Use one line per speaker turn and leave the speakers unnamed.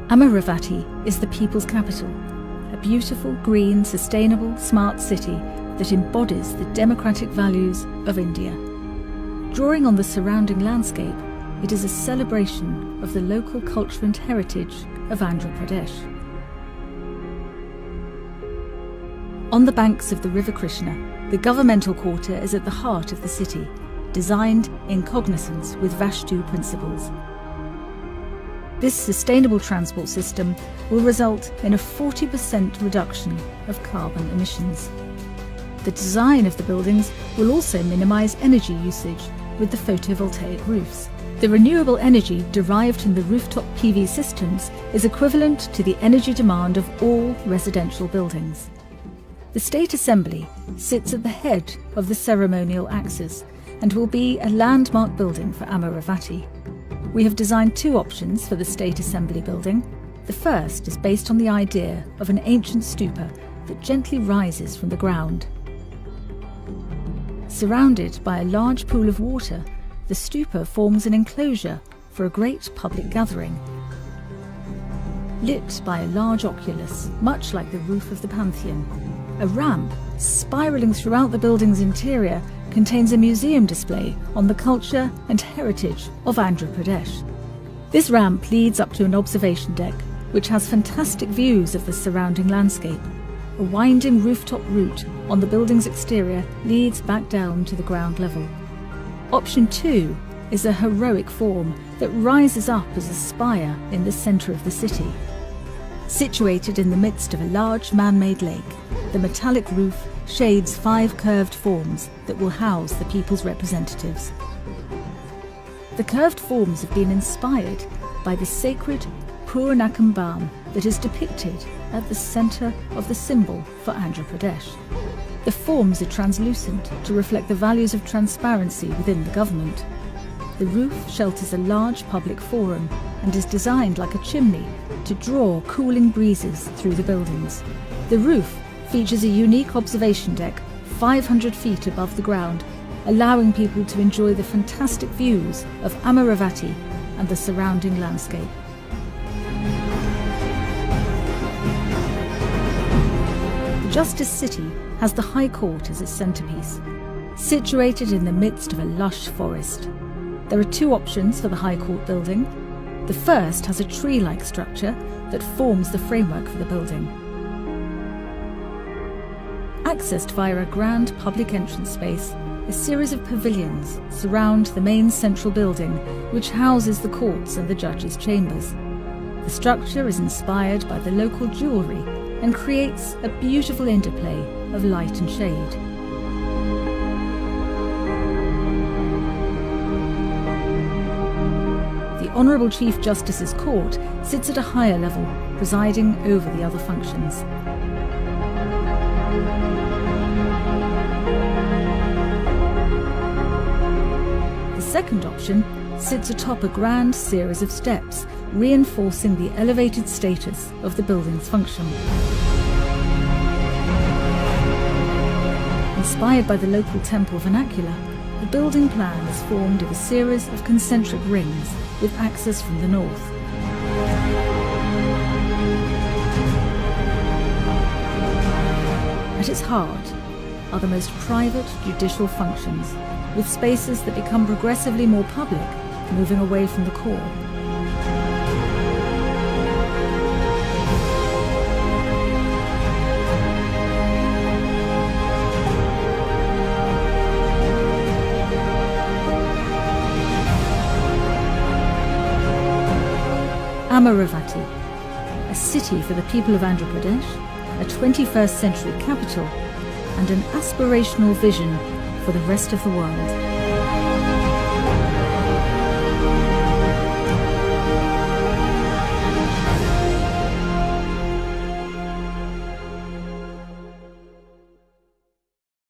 Amaravati is the people's capital, a beautiful, green, sustainable, smart city that embodies the democratic values of India. Drawing on the surrounding landscape, it is a celebration of the local culture and heritage of Andhra Pradesh. On the banks of the river Krishna, the governmental quarter is at the heart of the city, designed in cognizance with Vastu principles. This sustainable transport system will result in a 40% reduction of carbon emissions. The design of the buildings will also minimise energy usage with the photovoltaic roofs. The renewable energy derived from the rooftop PV systems is equivalent to the energy demand of all residential buildings. The State Assembly sits at the head of the ceremonial axis and will be a landmark building for Amaravati. We have designed two options for the State Assembly building. The first is based on the idea of an ancient stupa that gently rises from the ground. Surrounded by a large pool of water, the stupa forms an enclosure for a great public gathering. Lit by a large oculus, much like the roof of the Pantheon, a ramp spiralling throughout the building's interior contains a museum display on the culture and heritage of Andhra Pradesh. This ramp leads up to an observation deck, which has fantastic views of the surrounding landscape. A winding rooftop route on the building's exterior leads back down to the ground level. Option 2 is a heroic form that rises up as a spire in the centre of the city. Situated in the midst of a large man-made lake, the metallic roof shades 5 curved forms that will house the people's representatives. The curved forms have been inspired by the sacred Purnakambam that is depicted at the centre of the symbol for Andhra Pradesh. The forms are translucent to reflect the values of transparency within the government. The roof shelters a large public forum and is designed like a chimney to draw cooling breezes through the buildings. The roof features a unique observation deck 500 feet above the ground, allowing people to enjoy the fantastic views of Amaravati and the surrounding landscape. The Justice City has the High Court as its centrepiece, situated in the midst of a lush forest. There are two options for the High Court building. The first has a tree-like structure that forms the framework for the building. Accessed via a grand public entrance space, a series of pavilions surround the main central building, which houses the courts and the judges' chambers. The structure is inspired by the local jewellery and creates a beautiful interplay of light and shade. The Honourable Chief Justice's Court sits at a higher level, presiding over the other functions. The second option sits atop a grand series of steps, reinforcing the elevated status of the building's function. Inspired by the local temple vernacular, the building plan is formed of a series of concentric rings with access from the north. At its heart are the most private judicial functions, with spaces that become progressively more public, moving away from the core. Amaravati, a city for the people of Andhra Pradesh, a 21st century capital, and an aspirational vision for the rest of the world.